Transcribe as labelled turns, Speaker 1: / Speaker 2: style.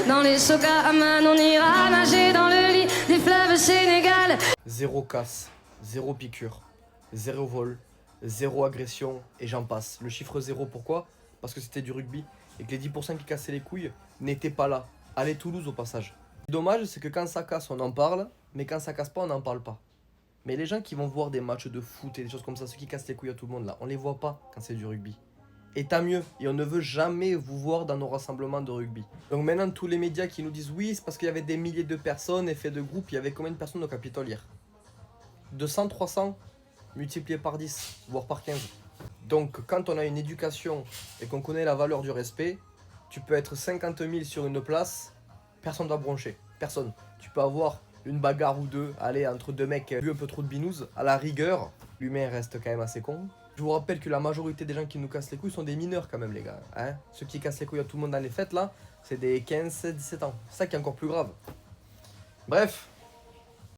Speaker 1: Dans les socs à Amman, on ira nager dans le lit des fleuves Sénégal.
Speaker 2: Zéro casse, zéro piqûre, zéro vol, zéro agression et j'en passe. Le chiffre 0, pourquoi? Parce que c'était du rugby et que les 10% qui cassaient les couilles n'étaient pas là. Allez Toulouse au passage. Le dommage, c'est que quand ça casse, on en parle, mais quand ça casse pas, on n'en parle pas. Mais les gens qui vont voir des matchs de foot et des choses comme ça, ceux qui cassent les couilles à tout le monde là, on les voit pas quand c'est du rugby. Et tant mieux, et on ne veut jamais vous voir dans nos rassemblements de rugby. Donc maintenant, tous les médias qui nous disent oui, c'est parce qu'il y avait des milliers de personnes, effet de groupe, il y avait combien de personnes au Capitole hier? 200, 300, multiplié par 10, voire par 15. Donc quand on a une éducation et qu'on connaît la valeur du respect, tu peux être 50 000 sur une place, personne ne va broncher, personne. Tu peux avoir une bagarre ou deux, aller entre deux mecs vu un peu trop de binous, à la rigueur, l'humain reste quand même assez con. Je vous rappelle que la majorité des gens qui nous cassent les couilles sont des mineurs quand même les gars. Hein, ceux qui cassent les couilles à tout le monde dans les fêtes là, c'est des 15, 17 ans. C'est ça qui est encore plus grave. Bref.